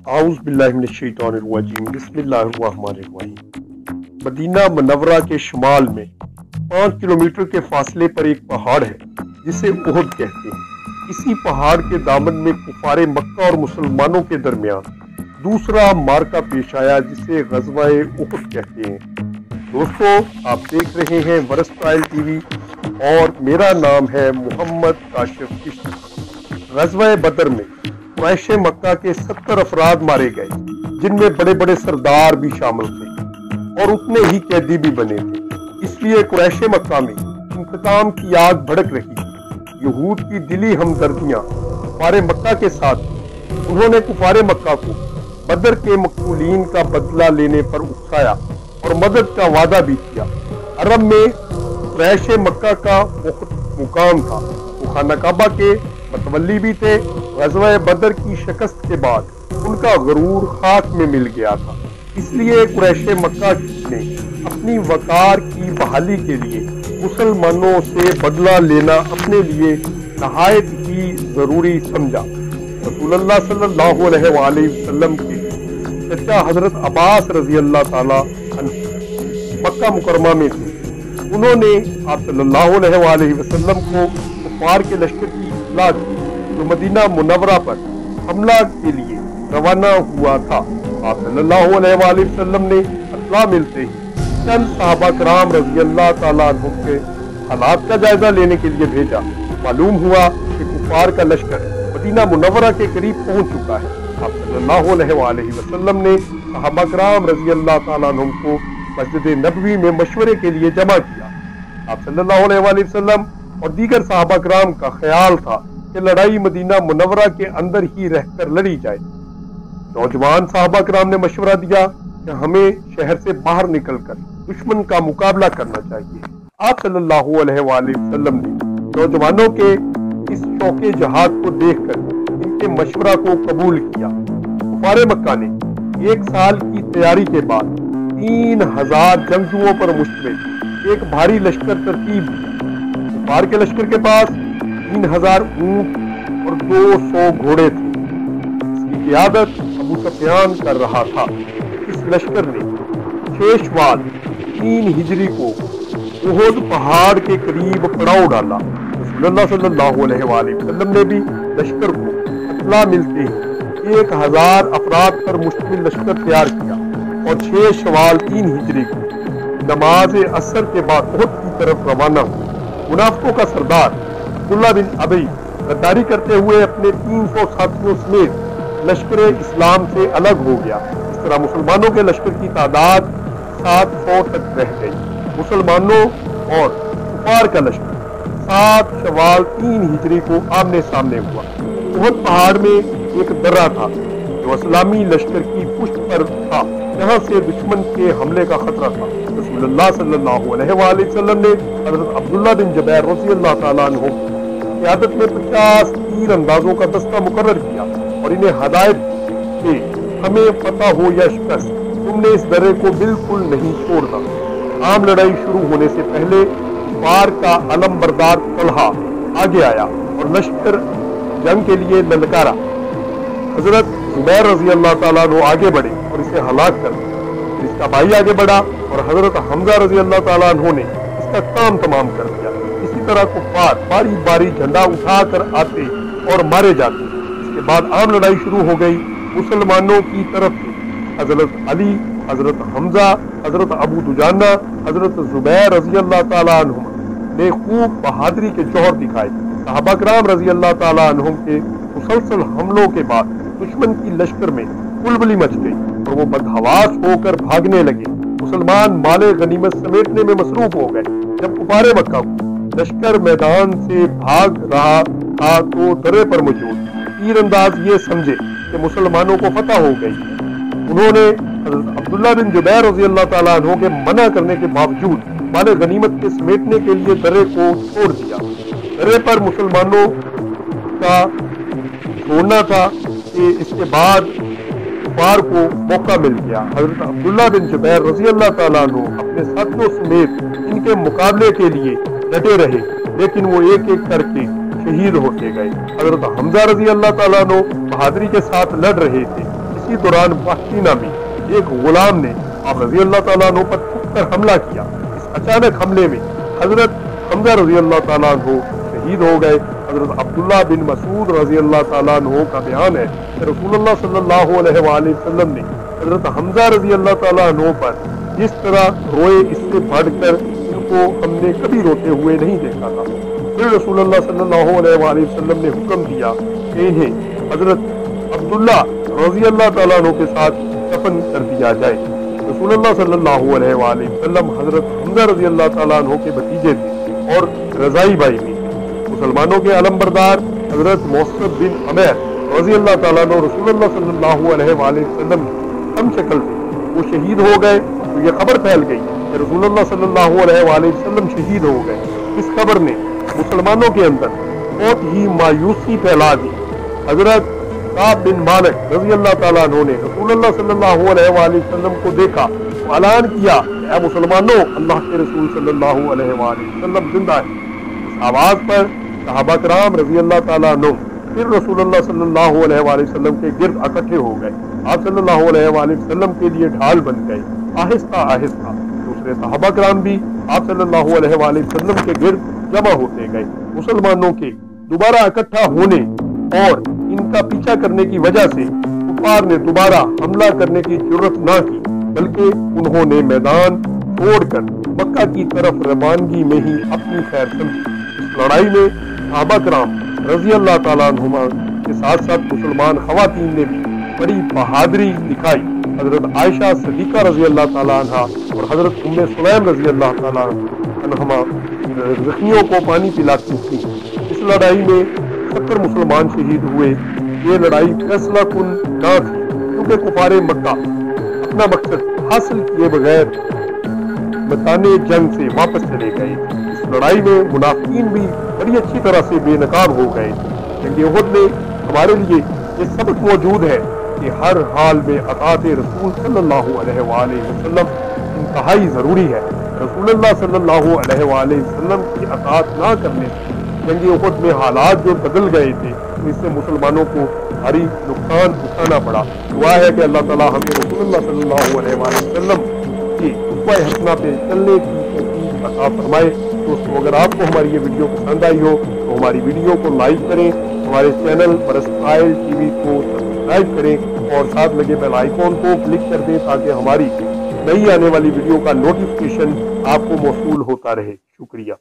اعوذ باللہ من الشیطان الرجیم، بسم اللہ الرحمن الرحیم۔ مدینہ منورہ کے شمال میں 5 کلومیٹر کے فاصلے پر ایک پہاڑ ہے جسے احد کہتے ہیں۔ اسی پہاڑ کے دامن میں کفار مکہ اور مسلمانوں کے درمیان دوسرا مارکہ پیش آیا جسے غزوہ احد کہتے ہیں۔ دوستو، آپ دیکھ رہے ہیں ورسٹائل ٹی وی اور میرا نام ہے محمد کاشف چشتی۔ غزوہ بدر میں قریش مکہ کے 70 افراد مارے گئے، جن میں بڑے بڑے سردار بھی شامل تھے اور اتنے ہی قیدی بھی بنے تھے۔ اس لیے قریش مکہ میں انتقام کی آگ بھڑک رہی تھی۔ یہود کی دلی ہمدردیاں کفار مکہ کے ساتھ تھیں۔ انہوں نے کفار مکہ کو بدر کے مقتولین کا بدلہ لینے پر اکسایا اور مدد کا وعدہ بھی کیا۔ عرب میں قریش مکہ کا بہت مقام تھا، وہ خانہ کعبہ کے متولی بھی تھے۔ غزوہ بدر کی شکست کے بعد ان کا غرور خاک میں مل گیا تھا، اس لیے قریش مکہ نے اپنی وقار کی بحالی کے لیے مسلمانوں سے بدلہ لینا اپنے لیے نہایت ہی ضروری سمجھا۔ رسول اللہ صلی اللہ علیہ وآلہ وسلم کے چچا حضرت عباس رضی اللہ تعالی عنہ مکہ مکرمہ میں تھے۔ انہوں نے آپ صلی اللہ علیہ وآلہ وسلم کو کفار کے لشکر کی اطلاع کی جو مدینہ منورہ پر حملہ کے لیے روانہ ہوا تھا۔ آپ صلی اللہ علیہ وآلہ وسلم نے اطلاع ملتے ہی چند صحابہ کرام رضی اللہ تعالیٰ عنہ کے حالات کا جائزہ لینے کے لیے بھیجا۔ معلوم ہوا کہ کفار کا لشکر مدینہ منورہ کے قریب پہنچ چکا ہے۔ آپ صلی اللہ علیہ وآلہ وسلم نے صحابہ کرام رضی اللہ تعالیٰ عنہ کو مسجد نبوی میں مشورے کے لیے جمع کیا۔ آپ صلی اللہ علیہ وآلہ وسلم اور دیگر صحابہ کرام کا خیال تھا کہ لڑائی مدینہ منورہ کے اندر ہی رہ کر لڑی جائے۔ نوجوان صحابہ کرام نے مشورہ دیا کہ ہمیں شہر سے باہر نکل کر دشمن کا مقابلہ کرنا چاہیے۔ آپ صلی اللہ علیہ وآلہ وسلم نے نوجوانوں کے اس شوق جہاد کو دیکھ کر ان کے مشورہ کو قبول کیا۔ کفار مکہ نے 1 سال کی تیاری کے بعد 3000 جنگجوؤں پر مشتمل ایک بھاری لشکر ترتیب دیا۔ کفار کے لشکر کے پاس 3000 اونٹ اور 200 گھوڑے تھے۔ اس کی قیادت ابو سفیان کر رہا تھا۔ اس لشکر نے 6 شوال 3 ہجری کو احد پہاڑ کے قریب پڑاؤ ڈالا۔ رسول اللہ صلی اللہ علیہ وآلہ وسلم نے بھی لشکر کو اطلاع ملتے ہی 1000 افراد پر مشتمل لشکر تیار کیا اور 6 شوال 3 ہجری کو نماز عصر کے بعد احد کی طرف روانہ ہوئے۔ منافقوں کا سردار عبداللہ بن ابی غداری کرتے ہوئے اپنے 300 ساتھیوں سمیت لشکر اسلام سے الگ ہو گیا۔ اس طرح مسلمانوں کے لشکر کی تعداد 700 تک رہ گئی۔ مسلمانوں اور کفار کا لشکر 7 شوال 3 ہجری کو آمنے سامنے ہوا۔ احد پہاڑ میں ایک درہ تھا جو اسلامی لشکر کی پشت پر تھا، جہاں سے دشمن کے حملے کا خطرہ تھا۔ رسول اللہ صلی اللہ علیہ وآلہ وسلم نے حضرت عبداللہ بن جبیر رضی اللہ تعالیٰ عنہ قیادت میں 50 تیر اندازوں کا دستہ مقرر کیا اور انہیں ہدایت کہ ہمیں فتح ہو یا شکست، تم نے اس درے کو بالکل نہیں چھوڑنا۔ عام لڑائی شروع ہونے سے پہلے کفار کا علم بردار طلحہ آگے آیا اور لشکر جنگ کے لیے للکارا۔ حضرت زبیر رضی اللہ تعالیٰ عنہ آگے بڑھے اور اسے ہلاک کر دیا۔ اس کا بھائی آگے بڑھا اور حضرت حمزہ رضی اللہ تعالیٰ عنہ نے اس کا کام تمام کر دیا۔ اسی طرح کفار باری باری جھنڈا اٹھا کر آتے اور مارے جاتے۔ اس کے بعد عام لڑائی شروع ہو گئی۔ مسلمانوں کی طرف سے حضرت علی، حضرت حمزہ، حضرت ابو دجانہ، حضرت زبیر رضی اللہ تعالیٰ عنہ نے خوب بہادری کے جوہر دکھائے۔ صحابہ کرام رضی اللہ تعالیٰ عنہ کے مسلسل حملوں کے بعد دشمن کی لشکر میں کلبلی مچ گئی اور وہ بدحواس ہو کر بھاگنے لگے۔ مسلمان مال غنیمت سمیٹنے میں مصروف ہو گئے۔ جب کفار مکہ کو لشکر میدان سے بھاگ رہا تھا تو درے پر موجود تیر انداز یہ سمجھے کہ مسلمانوں کو فتح ہو گئی۔ انہوں نے حضرت عبداللہ بن جبیر رضی اللہ تعالیٰ عنہ کے منع کرنے کے باوجود مال غنیمت کے سمیٹنے کے لیے درے کو چھوڑ دیا۔ درے پر مسلمانوں کا چھوڑنا تھا کہ اس کے بعد کفار کو موقع مل گیا۔ حضرت عبداللہ بن جبیر رضی اللہ تعالیٰ عنہ اپنے ساتھیوں سمیت ان کے مقابلے کے لیے ڈٹے رہے، لیکن وہ ایک ایک کر کے شہید ہوتے گئے۔ حضرت حمزہ رضی اللہ تعالیٰ عنہ بہادری کے ساتھ لڑ رہے تھے۔ اس اسی دوران وحشی نامی ایک غلام نے آپ رضی اللہ تعالیٰ عنہ پر چھپ کر حملہ کیا۔ اس اچانک حملے میں حضرت حمزہ رضی اللہ تعالیٰ عنہ شہید ہو گئے۔ حضرت عبداللہ بن مسعود رضی اللہ تعالیٰ عنہ کا بیان ہے کہ رسول اللہ صلی اللہ علیہ وآلہ وسلم نے حضرت حمزہ رضی اللہ تعالیٰ عنہ پر جس طرح روئے اس سے بڑھ کر ان کو ہم نے کبھی روتے ہوئے نہیں دیکھا تھا۔ پھر رسول اللہ صلی اللہ علیہ وآلہ وسلم نے حکم دیا کہ انہیں حضرت عبداللہ رضی اللہ تعالیٰ عنہ کے ساتھ دفن کر دیا جائے۔ رسول اللہ صلی اللہ علیہ وآلہ وسلم حضرت حمزہ رضی اللہ تعالیٰ عنہ کے بھتیجے تھے اور رضائی بھائی بھی۔ مسلمانوں کے علم بردار حضرت مصعب بن عمیر رضی اللہ تعالیٰ عنہ رسول اللہ صلی اللہ علیہ وآلہ وسلم ہم شکل تھے، وہ شہید ہو گئے تو یہ خبر پھیل گئی کہ رسول اللہ صلی اللہ علیہ وآلہ وسلم شہید ہو گئے۔ اس خبر نے مسلمانوں کے اندر بہت ہی مایوسی پھیلا دی۔ حضرت کعب بن مالک رضی اللہ تعالیٰ عنہ نے رسول اللہ صلی اللہ علیہ وآلہ وسلم کو دیکھا، اعلان کیا کہ اے مسلمانوں، اللہ کے رسول صلی اللہ علیہ وآلہ وسلم زندہ ہے۔ اس آواز پر صحابہ کرام رضی اللہ تعالیٰ عنہ پھر رسول اللہ صلی اللہ علیہ وآلہ وسلم کے گرد اکٹھے ہو گئے۔ آپ صلی اللہ علیہ وآلہ وسلم کے لیے ڈھال بن گئے۔ آہستہ آہستہ دوسرے صحابہ کرام بھی آپ صلی اللہ علیہ وآلہ وسلم کے گرد جمع ہوتے گئے۔ مسلمانوں کے دوبارہ اکٹھا ہونے اور ان کا پیچھا کرنے کی وجہ سے کفار نے دوبارہ حملہ کرنے کی جرأت نہ کی، بلکہ انہوں نے میدان چھوڑ کر مکہ کی طرف روانگی میں ہی اپنی خیر سمجھی۔ اس لڑائی میں صحابہ کرام رضی اللہ تعالیٰ عنہما کے ساتھ ساتھ مسلمان خواتین نے بھی بڑی بہادری دکھائی۔ حضرت عائشہ صدیقہ رضی اللہ تعالیٰ عنہا اور حضرت ام سلیم رضی اللہ تعالیٰ عنہما زخمیوں کو پانی پلاتی تھیں۔ اس لڑائی میں 70 مسلمان شہید ہوئے۔ یہ لڑائی فیصلہ کن نہ تھی کیونکہ کفار مکہ اپنا مقصد حاصل کیے بغیر میدان جنگ سے واپس چلے گئے۔ اس لڑائی میں منافقین بھی بڑی اچھی طرح سے بے نقاب ہو گئے۔ جنگ احد میں ہمارے لیے یہ سبق موجود ہے کہ ہر حال میں اطاعت رسول صلی اللہ علیہ وآلہ وسلم انتہائی ضروری ہے۔ رسول اللہ صلی اللہ علیہ وآلہ وسلم کی اطاعت نہ کرنے سے جنگ احد میں حالات جو بدل گئے تھے، اس سے مسلمانوں کو بھاری نقصان اٹھانا پڑا۔ دعا ہے کہ اللہ تعالیٰ ہمیں رسول اللہ صلی اللہ علیہ وآلہ وسلم کی اسوہ حسنہ پہ چلنے کی توفیق عطا فرمائے۔ دوستو، اگر آپ کو ہماری یہ ویڈیو پسند آئی ہو تو ہماری ویڈیو کو لائک کریں، ہمارے چینل برسٹائل ٹی وی کو سبسکرائب کریں اور ساتھ لگے بیل آئیکن کو کلک کر دیں تاکہ ہماری نئی آنے والی ویڈیو کا نوٹیفیکیشن آپ کو موصول ہوتا رہے۔ شکریہ۔